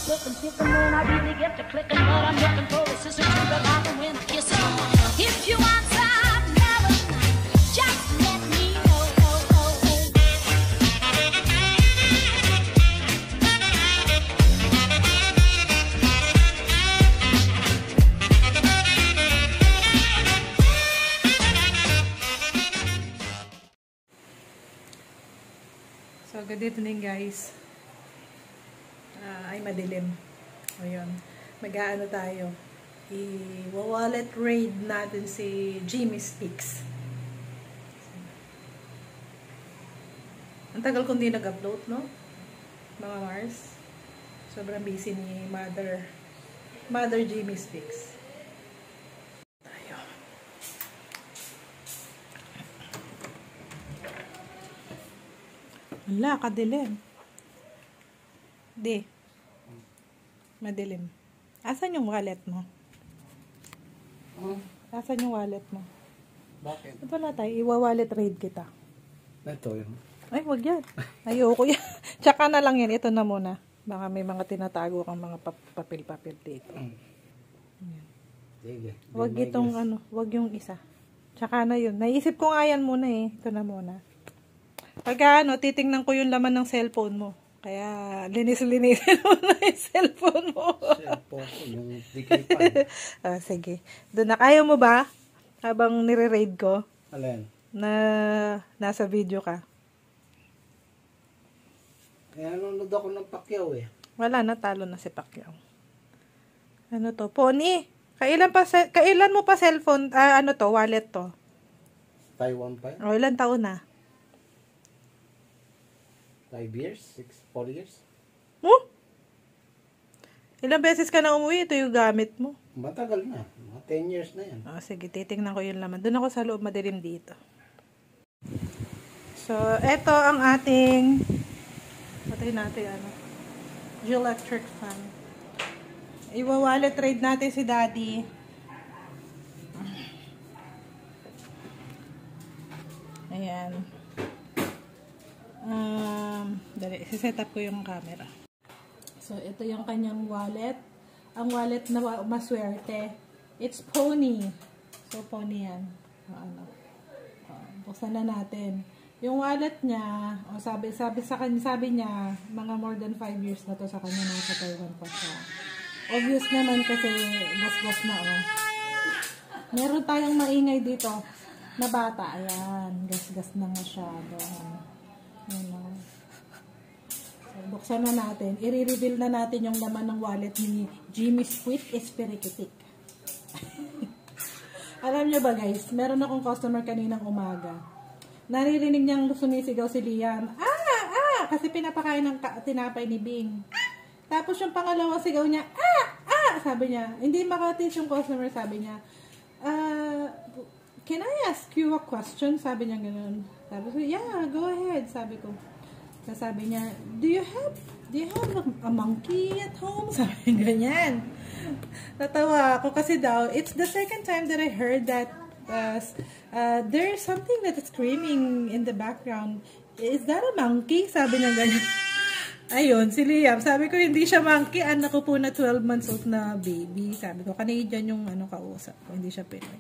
looking, thinking when I really get to clicking, but I'm looking for a sister to the bottom when I kiss it. If you want some melody, just let me know. So, good evening guys. Ay madilim. Ayun. Mag-aano tayo. I-wallet raid natin si Jimmy Speaks. Ang tagal kong di nag-upload, no? Mga Mars. Sobrang busy ni Mother Jimmy Speaks. Tayo. Wala, kadilim. Di. Madilim. Asan yung wallet mo? Asan yung wallet mo? Bakit? Ito wala tayo. Iwa-wallet raid kita. Ito yun. Ay, wag yan. Ayoko yan. Tsaka na lang yan. Ito na muna. Baka may mga tinatago kang mga papel-papel dito. Sige. Wag itong ano. Wag yung isa. Tsaka na yun. Naisip ko nga yan muna eh. Ito na muna. Pagka ano, titingnan ko yung laman ng cellphone mo. Kaya, linis-linisin mo na yung cellphone mo. Cellphone ko, yung decay pa. Sige. Doon na. Kaya mo ba? Habang nire-raid ko? Alin? Na nasa video ka? Eh, nanonood ako ng Pacquiao eh. Wala na. Talo na si Pacquiao. Ano to? Pony? Kailan mo pa cellphone? Ano to? Wallet to? Taiwan pa. O, ilan taon na? 5 years? 4 years? Ilang beses ka na umuwi, ito yung gamit mo. Matagal na. Mga 10 years na yan. Sige, titingnan ko yung laman. Doon ako sa loob, madilim dito. So, eto ang ating patayin natin, electric fan. Iwa-wallet trade natin si Daddy. Ayan. Dali, set up ko yung camera. So, ito yung kanyang wallet. Ang wallet na maswerte. It's Pony. So, Pony yan. Buksan na natin. Yung wallet niya, sabi niya, mga more than 5 years na to sa kanya, nasa Taiwan pa siya. Obvious naman kasi gas-gas na, Meron tayong maingay dito na bata. Ayan, gas-gas na masyado. Buksan na natin. I-reveal na natin yung laman ng wallet ni Jimmy Squid Espirikitik. Alam nyo ba guys, meron akong customer kaninang umaga. Naririnig niyang sumisigaw si Liam. Kasi pinapakain ng tinapay ni Bing. Tapos yung pangalawang sigaw niya, sabi niya. Hindi makatis yung customer, sabi niya. Can I ask you a question? Sabi niya ganun. Sabi ko, yeah, go ahead, sabi ko. Sabi niya, do you have a monkey at home? Sabi niya, ganyan. Natawa ako kasi daw, it's the second time that I heard that there's something that is screaming in the background. Is that a monkey? Sabi niya ganyan. Ayun, si Liam. Sabi ko, hindi siya monkey. Anak ko po na 12 months old na baby. Sabi ko, Canadian yung kausap ko. Hindi siya Pinoy.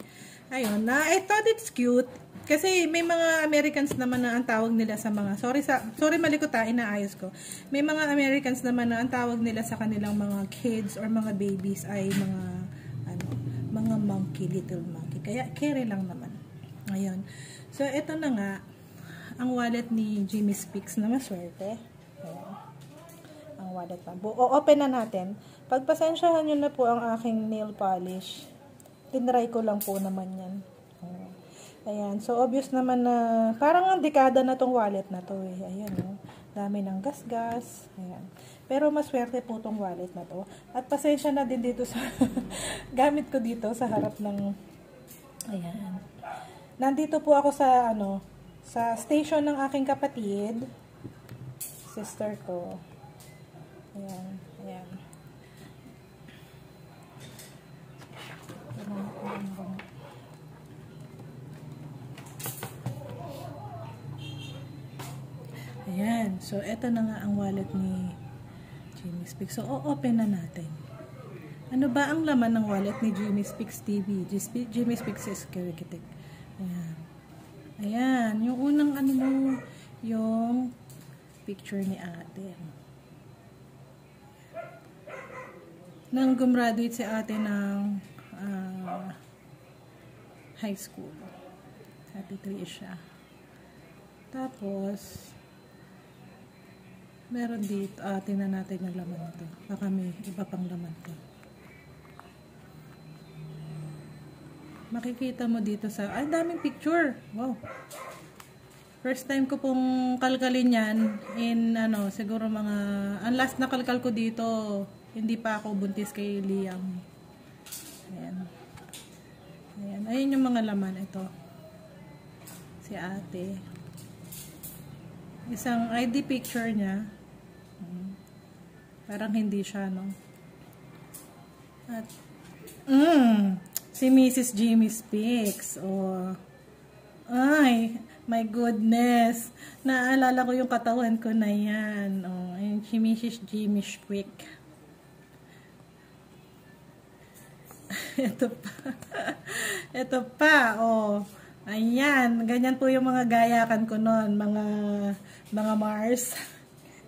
Ayun, I thought it's cute. Kasi may mga Americans naman na ang tawag nila sa mga, sorry malikot inaayos ko. May mga Americans naman na ang tawag nila sa kanilang mga kids or mga babies ay mga monkey, little monkey. Kaya carry lang naman. Ayun. So, ito na nga, ang wallet ni Jimmy Speaks na maswerte. Ayan. Ang wallet pa. Open na natin. Pagpasensyahan nyo na po ang aking nail polish. Tinry ko lang po naman yan. Ayan. So, obvious naman na parang ang dekada na tong wallet na to eh. Ayan. Dami ng gas-gas. Ayan. Pero maswerte po tong wallet na to. At pasensya na din dito sa gamit ko dito sa harap ng ayan. Nandito po ako sa sa station ng aking kapatid. Sister ko. Ayan. Ayan. Ayan. So, eto na nga ang wallet ni Jimmy Jimmy Speaks. So, open na natin. Ano ba ang laman ng wallet ni Jimmy Speaks TV? Jimmy Speaks is Architect. Ayan. Ayan. Yung unang ano mo, yung picture ni ate. Nang gumraduate si ate ng high school. Happy 3 siya. Tapos, meron dito, tingnan natin yung laman nito. Baka may iba pang laman to. Makikita mo dito sa, ay daming picture. Wow. First time ko pong kalkalin yan in siguro mga, ang last na kalkal ko dito, hindi pa ako buntis kay Liam. Ayan. Ayan. Ayun yung mga laman. Ito. Si ate. Isang ID picture niya. Parang hindi siya, no? At, si Mrs. Jimmy Speaks. Oh. Ay, my goodness. Naalala ko yung katawan ko na yan. Oh, ayun, si Mrs. Jimmy Speaks. Ito pa. Ito pa, oh. Ayan, ganyan po yung mga gayakan ko noon, mga Mars.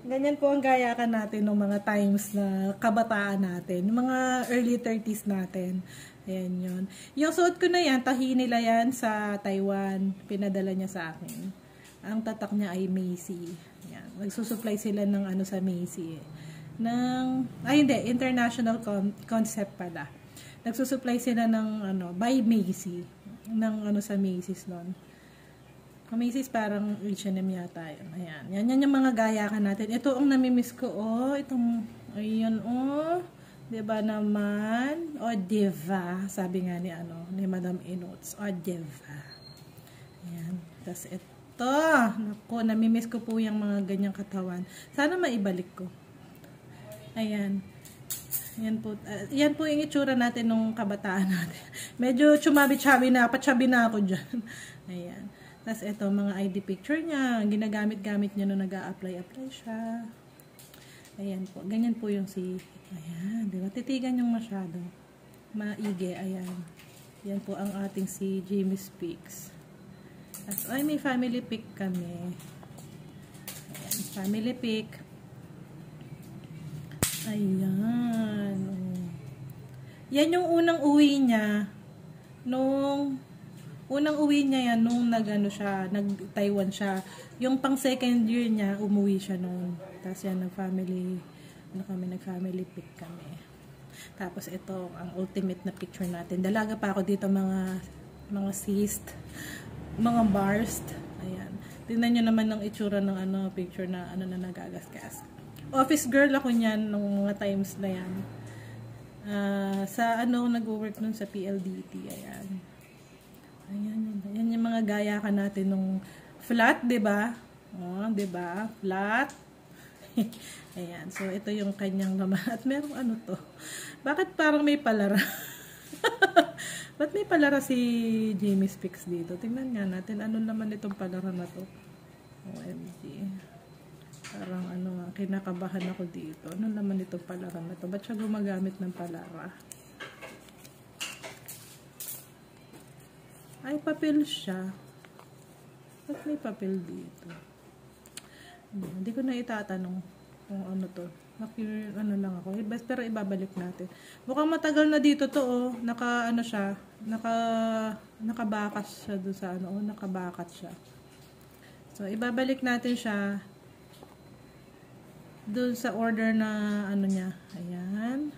Ganyan po ang gayakan natin ng mga times na kabataan natin, mga early 30s natin. Ayan yun. Yung suot ko na yan, tahi nila yan sa Taiwan. Pinadala niya sa akin. Ang tatak niya ay Macy. Ayan. Nagsusupply sila ng sa Macy. Hindi, international concept pala. Nagsusupply sila ng by Macy. Ng sa Macy's noon. Macy's parang H&M yata yun. Ayan. Yan yung mga gayakan natin. Ito ang namimiss ko. Oh, itong, ayan, oh. Diba naman? O, diva. Sabi nga ni Madam Inots. O, diva. Ayan. Tapos ito. Naku, namimiss ko po yung mga ganyang katawan. Sana maibalik ko. Ayan. Yan po yung itsura natin nung kabataan natin. Medyo chumabi-chabi na, pachabi na ako dyan. Ayan. Tapos ito, mga ID picture niya. Ginagamit-gamit niya nung nag-a-apply siya. Ayan po. Ganyan po yung ayan. Diba? Titigan yung masyado. Maigi. Ayan. Yan po ang ating si Jimmy Speaks. At may family pic kami. Ayan. Family pic. Ayan. Yan yung unang uwi niya. Unang uwi niya yan nung nag-Taiwan siya. Yung pang second year niya, umuwi siya noon. Tapos yan, nag-family pic kami. Tapos ito, ang ultimate na picture natin. Dalaga pa ako dito mga cyst, mga burst. Ayan. Tingnan nyo naman ng itsura ng picture na na nagagasgas. Office girl ako niyan nung mga times na yan. Sa nag-work nun sa PLDT. Ayan. Ayan yung mga gayakan natin nung flat, 'di ba? Oh, 'di ba? Flat. Ayan. So ito yung kanyang laman. At merong to. Bakit parang may palara? Ba't may palara si Jimmy Speaks dito? Tingnan nga natin ano naman itong palara na to. OMG. Parang kinakabahan ako dito. Ano naman itong palara na to? Ba't siya gumagamit ng palara? Ay, papel siya. Ba't may papel dito? Hindi ko na itatanong kung ano to. Lang ako. Pero ibabalik natin. Mukhang matagal na dito to, oh. Nakabakas siya doon sa nakabakat siya. So, ibabalik natin siya doon sa order na niya. Ayan.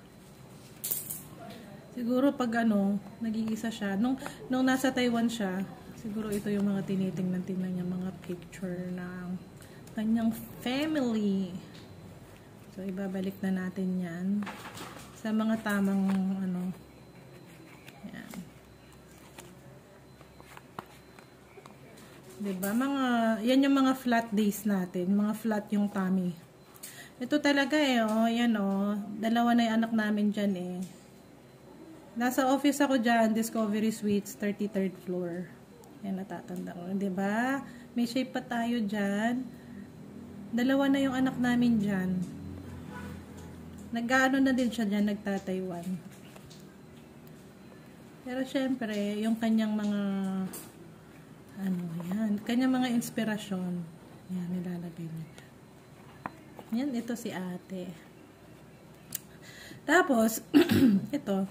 Siguro pag nag-iisa siya. Nung nasa Taiwan siya, siguro ito yung mga tingnan niya mga picture ng kanyang family. So, ibabalik na natin yan sa mga tamang Ayan. Diba? Yan yung mga flat days natin. Mga flat yung tummy. Ito talaga yan dalawa na yung anak namin dyan Nasa office ako dyan, Discovery Suites, 33rd floor. Yan, natatanda ko. Diba? May shape pa tayo dyan. Dalawa na yung anak namin dyan. Nag-ano na din siya dyan, nagta-Taiwan. Pero syempre, yung kanyang mga kanyang mga inspirasyon, yan, nilalagay niya. Yan, ito si ate. Tapos, ito,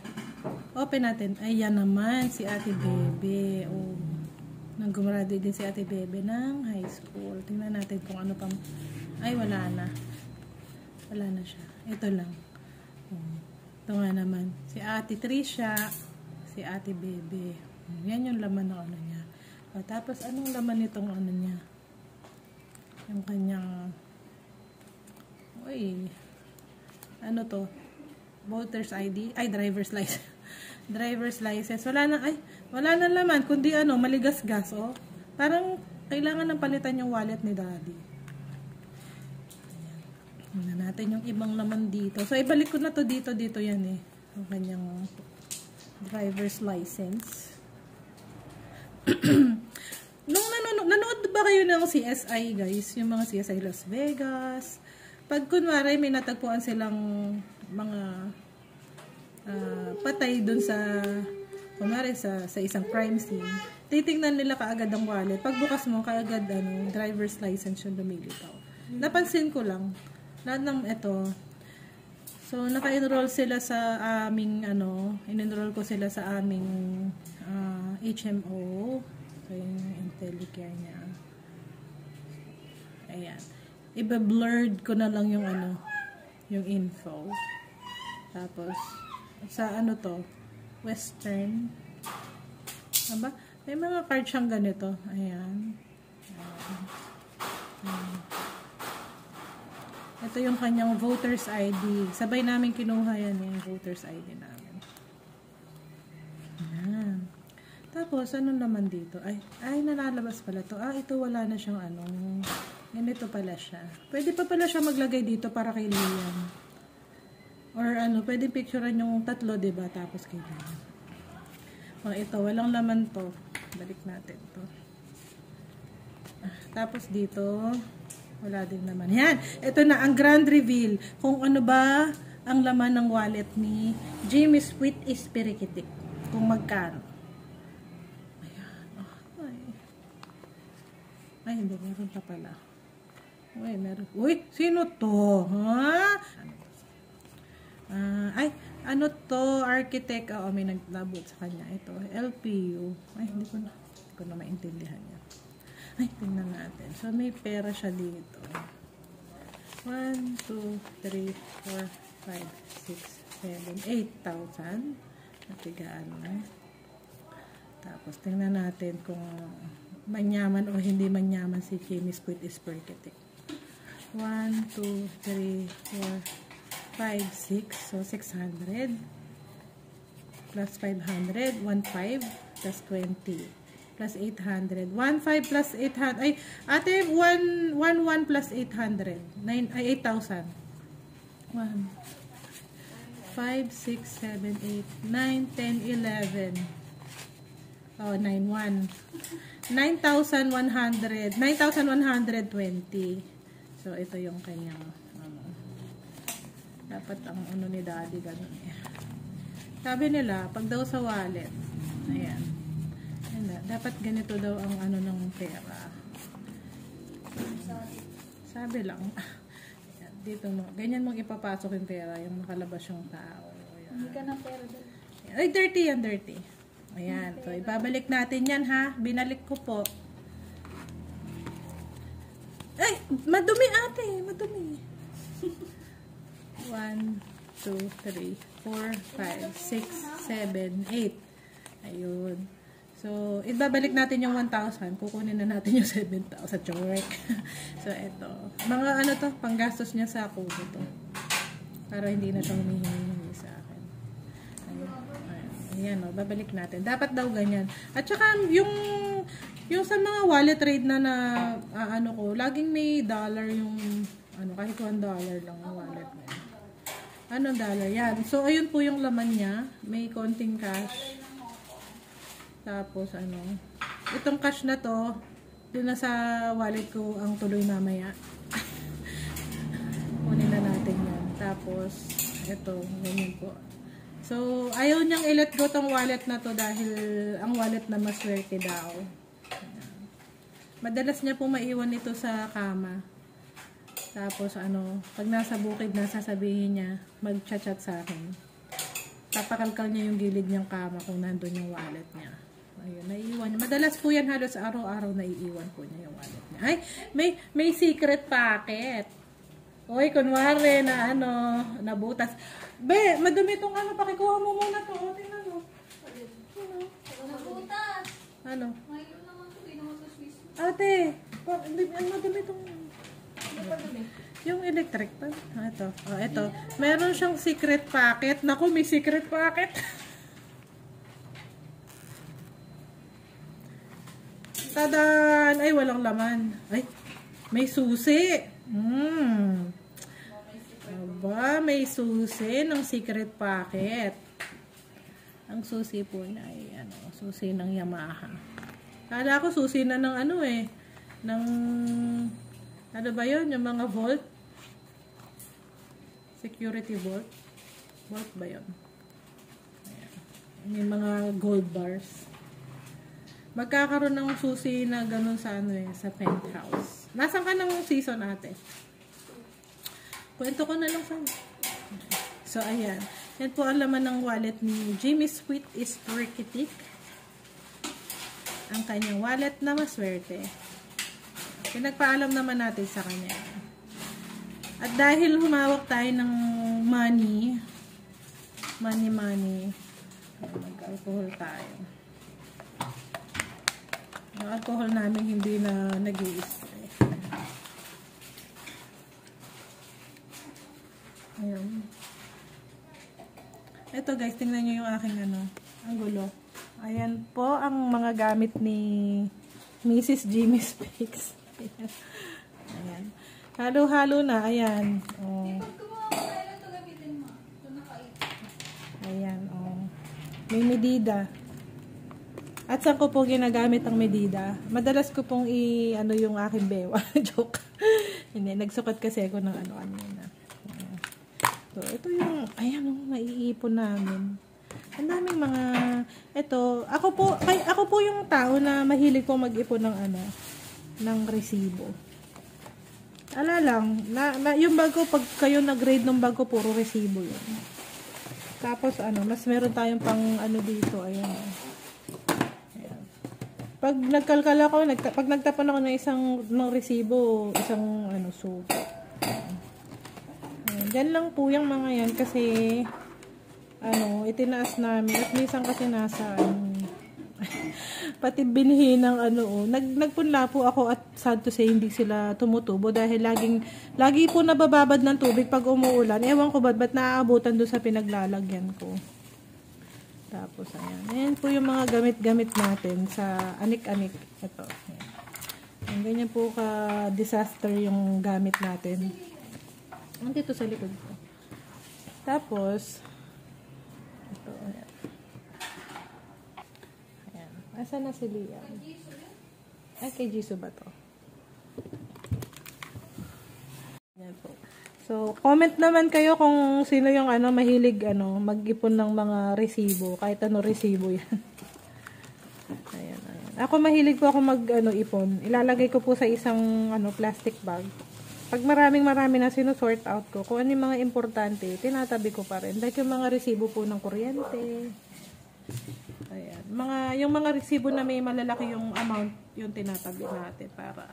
open natin. Ay, yan naman, si ate Bebe. Oh, nag-gumrado din si ate Bebe ng high school. Tingnan natin kung ano pang, ay, wala na. Wala na siya. Ito lang. Oh, ito nga naman. Si ate Trisha, si ate Bebe. Yan yung laman ng ano niya. O, tapos, anong laman nitong ano niya? Yung kanyang, uy, ano to? Voter's ID? Ay, driver's license. Driver's license. Wala na laman, kundi ano, maligas-gas, oh. Parang, kailangan ng palitan yung wallet ni daddy. Tingnan natin yung ibang laman dito. So, ibalik ko na to dito yan eh. Ang kanyang driver's license. Nung nanood ba kayo ng CSI, guys? Yung mga CSI Las Vegas. Pag kunwari may natagpuan silang mga patay dun sa kunwari sa isang crime scene, titingnan nila kaagad ang wallet. Pagbukas mo, kaagad driver's license yung lumilitaw. Napansin ko lang, lahat ng ito, so naka-enroll sila sa aming in-enroll ko sila sa aming HMO. So yung IntelliCare niya. Ayan. Iba-blurred ko na lang yung yung info. Tapos sa to, Western. Aba, may mga card siyang ganito. Ayan. Ito yung kanyang voter's ID. Sabay namin kinuha yan yung voter's ID namin. Ayan. Tapos, ano naman dito? Ay, nalalabas pala to. Ito wala na siyang ganito pala siya. Pwede pa pala siya maglagay dito para kay Liam. Or pwede picturean yung tatlo, diba? Tapos kay Liam. Ito, walang laman to. Balik natin to. Tapos dito, wala din naman. Yan! Ito na ang grand reveal. Kung ano ba ang laman ng wallet ni Jimmy Sweet Espirikitik. Kung magkano. Ay, hindi. Meron pa pala. Uy, meron. Uy, sino to? Ha? Ay, ano to? Architect. Oo, may naglabot sa kanya. Ito, LPU. Ay, hindi ko na maintindihan yan. Ay, tingnan natin. So, may pera siya dito. 1, 2, 3, 4, 5, 6, 7, 8,000. Natigaan na. Tapos, tingnan natin kung manyaman o hindi manyaman si Jimmy Sweet Espirikitik. 1, 2, 3, 4, 5, 6. So, 600. Plus 500. 1,500. Plus 20. Plus 800. 1,500 plus 800. Ay, ate, 1,100 plus 800. 8,000. 1, 5, 6, 7, 8, 9, 10, 11. Oh, 9,100. 9,100. 9,120. So, ito yung kanyang dapat ang ni daddy ganun eh. Sabi nila, pag daw sa wallet, ayan. Dapat ganito daw ang ng pera. Sabi lang. Ayan, dito mo. Ganyan mong ipapasok yung pera, yung makalabas yung tao. Ayan. Hindi ka ng pera doon. Ay, dirty yan, dirty. Ayan. So, ibabalik natin yan, ha? Binalik ko po. Ay, madumi ate. Madumi. 1, 2, 3, 4, 5, 6, 7, 8. Ayun. So, ibabalik natin yung 1,000. Kukunin na natin yung 7,000. Joke. So, eto. Mga to, panggastos niya sa ako to. Para hindi na siya humihingi sa akin. Ayan, babalik natin. Dapat daw ganyan. At saka, yung sa mga wallet trade na ko, laging may dollar yung, kahit $1 lang ang wallet na yan. Anong dollar? Yan. So, ayun po yung laman niya. May konting cash. Tapos, itong cash na to, dun na sa wallet ko ang tuloy mamaya. Kunin na natin yan. Tapos, Ito, ganyan po. So, ayaw niyang i-let go tong wallet na to dahil ang wallet na maswerte daw. Ayan. Madalas niya po maiwan ito sa kama. Tapos pag nasa bukid na, sasabihin niya, mag-chat-chat sa akin. Papakalkal niya yung gilid niyang kama kung nandun yung wallet niya. Ayun, naiiwan niya. Madalas po yan, halos araw-araw naiiwan po niya yung wallet niya. Ay, may secret packet. Uy, kunwari na nabutas. Be, madumi itong pakikuha mo muna to. O, tingnan mo. Nabutas. Ano? Mayroon naman ito, di naman ito Swiss. Ate, madumi itong... Yung electric pa. Ito. Oh, ito. Meron siyang secret packet. Naku, may secret packet. Tadan! Ay, walang laman. Ay, may susi. Aba, may susi ng secret packet. Ang susi po niya ay susi ng Yamaha. Kala ko susi na ng ng ano ba yun? Yung mga vault? Security vault? Vault ba yun? Ayan. Yung mga gold bars. Magkakaroon ng susi na ganun sa sa penthouse. Nasaan ka ng season, ate? Kwento ko na lang sa'yo. So, ayan. Yan po ang laman ng wallet ni Jimmy Sweet is Rikitik. Ang kanyang wallet na maswerte. Pinagpaalam naman natin sa kanya. At dahil humawak tayo ng money, mag-alcohol tayo. Yung alcohol namin hindi na nag-i-spray. Ayan. Ito guys, tingnan nyo yung aking ang gulo. Ayan po ang mga gamit ni Mrs. Jimmy Speaks. Ayan. Halo-halo na. Ayan. Oh. Ayan. Oh. May medida. At saan ko po ginagamit ang medida? Madalas ko pong yung aking bewa. Joke. Hindi. Nagsukat kasi ako ng kanina. So, ito yung, naiipon namin. Ang daming mga, ako po yung tao na mahilig po mag-ipon ng resibo. Ala lang, yung bago, pag kayo nag-grade ng bago, puro resibo yun. Tapos, mas meron tayong pang, dito, ayan. Pag nagkalkal ako, pag nagtapon ako ng resibo, isang, subo. Diyan lang po yung mga yan kasi itinaas namin at minsan kasi nasa pati binhi ng nagpunla po ako at sad to say hindi sila tumutubo dahil lagi po nabababad ng tubig pag umuulan. Ewan ko ba't naaabutan doon sa pinaglalagyan ko. Tapos ayan po yung mga gamit-gamit natin sa anik-anik. Ito. Ayan. Ganyan po ka-disaster yung gamit natin. Dito sa likod ko. Tapos, ito, ayan. Ayan. Asa na si Liam? Ay, kay Jisoo ba to? Ayan po. So, comment naman kayo kung sino yung mahilig mag-ipon ng mga resibo. Kahit resibo yan. Ayan, ayan. Ako mahilig po ako ipon. Ilalagay ko po sa isang plastic bag. Pag marami na sinusort out ko, kung ano yung mga importante, tinatabi ko pa rin. Like yung mga resibo po ng kuryente. Ayan. Yung mga resibo na may malalaki yung amount, yung tinatabi natin para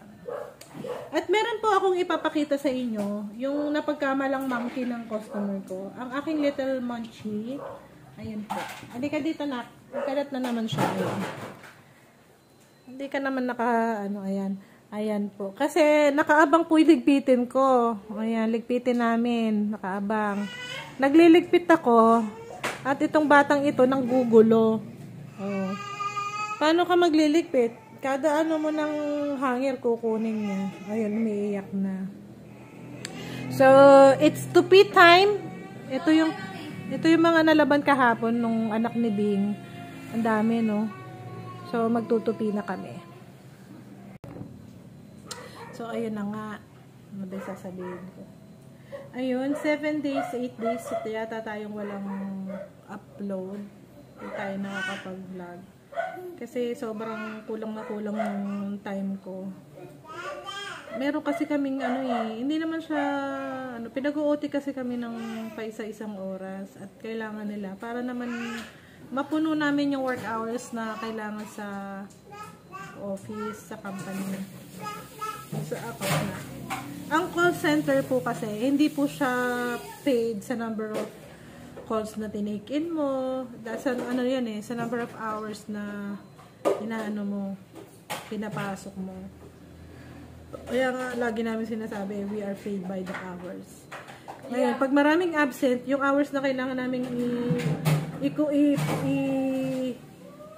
At meron po akong ipapakita sa inyo, yung napagkamalang monkey ng customer ko. Ang aking little munchie. Ayan po. Halika dito na. Kalat na naman siya. Ayan. Hindi ka naman ayan. Ayan po. Kasi nakaabang po yung ligpitin ko. Ayan, ligpitin namin. Nakaabang. Nagliligpit ako. At itong batang ito nanggugulo. Oh. Paano ka magliligpit? Kada mo ng hanger kukunin niya. Ayun, umiiyak na. So, it's tupi time. Ito yung mga nalaban kahapon nung anak ni Bing. Ang dami, no? So, magtutupi na kami. So, ayun na nga. Ano ba sasabihin ko? Ayun, 7 days, 8 days, yata tayong walang upload. Hindi tayo nakakapag-vlog. Kasi sobrang kulang na kulang yung time ko. Meron kasi kaming hindi naman siya, pinag-OT kasi kami ng paisa-isang oras at kailangan nila para naman mapuno namin yung work hours na kailangan sa office, sa company, sa account na. Ang call center po kasi, hindi po siya paid sa number of calls na tinake-in mo. Sa sa number of hours na pinapasok mo. Kaya nga, lagi namin sinasabi, we are paid by the hours. Ngayon, pag maraming absent, yung hours na kailangan namin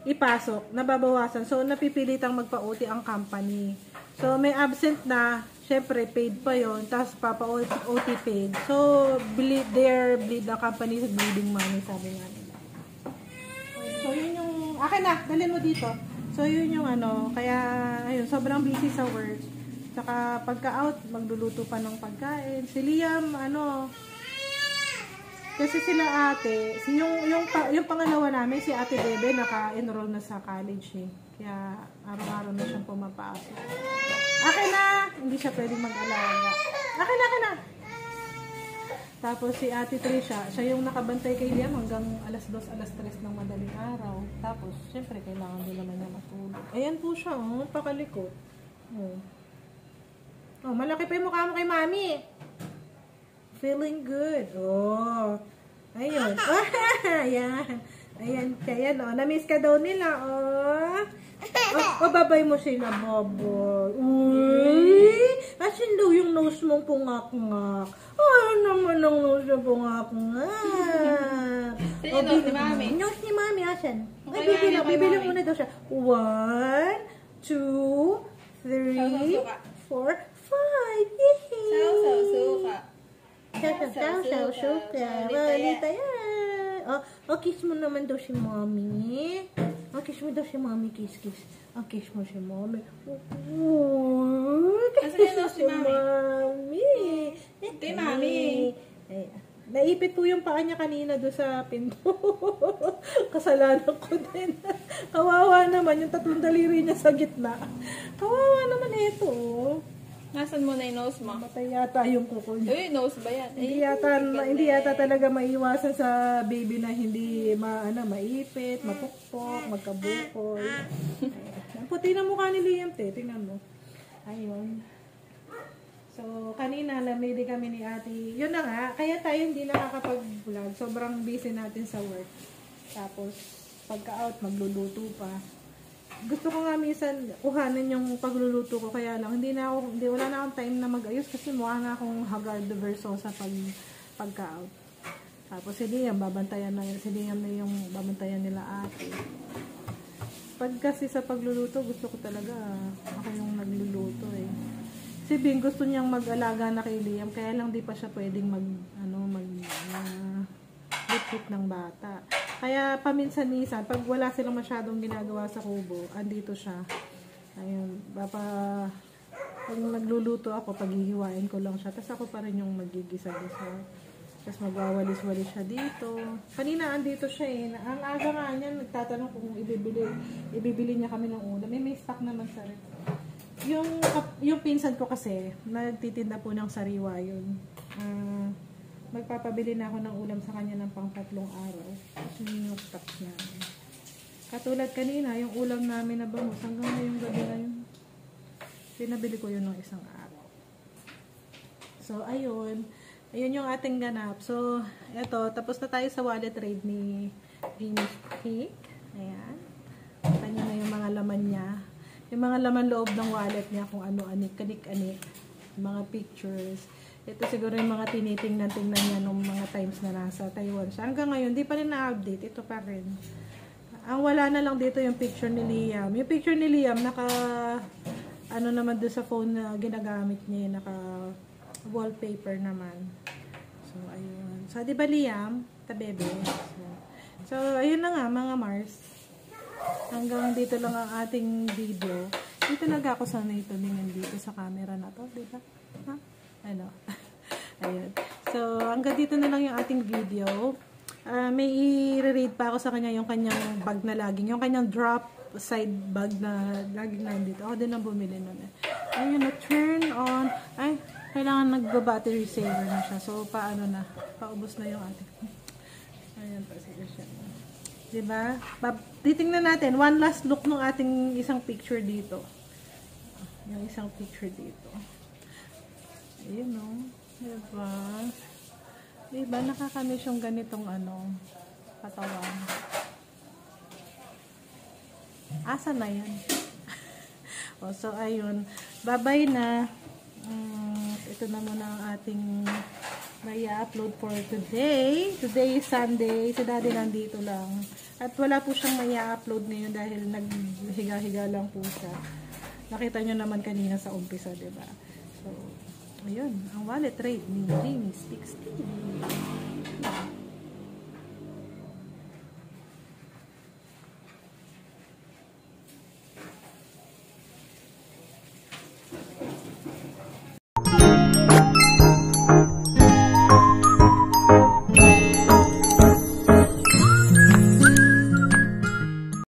ipasok, nababawasan. So, napipilitang magpa-OT ang company. So, may absent na, syempre, paid pa yon, tapos papa-OT paid. So, the company is bleeding money, sabi nga nila. So, yun yung, akin na, dalhin mo dito. So, yun yung kaya, ayun, sobrang busy sa work. Saka, pagka-out, magluluto pa ng pagkain. Si Liam, kasi sila ate, yung pangalawa namin, si Ate Bebe, naka-enroll na sa college eh. Kaya araw-araw na siyang pumapasok. Akin na! Hindi siya pwedeng mag-alaga. Akin na! Tapos si Ate Trisha, siya yung nakabantay kay Liam hanggang alas 2, alas 3 ng madaling araw. Tapos, syempre, kailangan din naman niya matulog. Ayan po siya, pakalikot. Malaki pa yung mukha mo kay Mami. Feeling good. Ayun. Ayan. Ayan, kaya na-miss ka daw nila, babay mo sila, babay. Uy! Asin daw yung nose mong pungak-ngak. Naman ang nose mong pungak-ngak. Sino nose ni Mami? Nose ni Mami, asan? Bibilang muna daw siya. 1, 2, 3, 4, 5. Sausaw, suka. Sausaw, suka. Balita yan. Kiss mo naman daw si Mommy. Kiss mo daw si Mommy. Kiss. Kiss mo si Mommy. Kiss mo si Mommy. Ito yung Mami. Naipit po yung paa niya kanina doon sa pinto. Kasalanan ko din. Kawawa naman yung 3 daliri niya sa gitna. Kawawa naman ito. Nasaan mo na yung nose mo? Matay yata yung kuko niya. Uy, nose ba yan? Hindi yata talaga maiwasan sa baby na hindi maipit, mapukpok, magkabukoy. Ang puti na mukha ni Liam, tingnan mo. Ayun. So, kanina lamili kami ni ate. Yun na nga, kaya tayo hindi nakakapag-vlog. Sobrang busy natin sa work. Tapos, pagka-out, magluluto pa. Gusto ko nga minsan kuhanin yung pagluluto ko, kaya lang wala na akong time na mag-ayos kasi mukha na akong haggard verso sa pagka-out. Tapos si Liam babantayan na yung babantayan nila ate. Pag kasi sa pagluluto, gusto ko talaga ako yung nagluluto eh. Si Bing gusto niyang mag-alaga na kay Liam, kaya lang di pa siya pwedeng bitbit ng bata. Kaya paminsan-minsan, pag wala silang masyadong ginagawa sa kubo, andito siya. Ayun, pag nagluluto ako, paghihiwain ko lang siya. Tapos ako pa rin yung magigisa-gisa. Tapos magwawalis-walis siya dito. Kanina andito siya eh. Ang aga nga niya, nagtatanong kung ibibili niya kami ng ulam. May stock naman sa rin. Yung pinsan ko kasi, nagtitinda po ng sariwa yun. Magpapabili na ako ng ulam sa kanya ng pang 3 araw. Kasi yung stock niya. Katulad kanina, yung ulam namin na bangus, hanggang ngayong gabi na yun. Pinabili ko yun ng 1 araw. So, ayun. Ayun yung ating ganap. So, eto, tapos na tayo sa wallet trade ni Jimmy's Cake. Ayan. Kanya na yung mga laman niya. Yung mga laman loob ng wallet niya, kung ano-anik, kanik-anik. Mga pictures. Ito siguro yung mga tinitingnan niya nung mga times na nasa Taiwan siya. Hanggang ngayon, di pa rin na-update. Ito pa rin. Ang wala na lang dito yung picture ni Liam. Yung picture ni Liam, naman doon sa phone na ginagamit niya, wallpaper naman. So, ayun. So, di ba Liam? Tabebe. So, ayun na nga, mga Mars. Hanggang dito lang ang ating video. Dito ako sanay tumingin dito sa camera na to, di ba? Ha? Ayun. So, hanggang dito na lang yung ating video. May i-read pa ako sa kanya yung kanyang bag na laging, yung kanyang drop side bag na laging nandito. Ako din ang bumili nun eh. Ayun, turn on. Ay, kailangan nagba-battery saver na siya. So, paano na? Paubos na yung ating. Ayan pa siya. Diba? Titingnan natin. One last look ng ating isang picture dito. Yung isang picture dito. Ayun o. Diba? Diba? Nakakamiss yung ganitong katawan. Asa na yan? So, ayun. Bye-bye na. Ito na muna ang ating may upload for today. Today is Sunday. Si Daddy nandito lang. At wala po siyang may upload ngayon dahil naghiga-higa lang po siya. Nakita nyo naman kanina sa umpisa, diba? So, ayun. Ang wallet rate ni Jamie Speaks TV.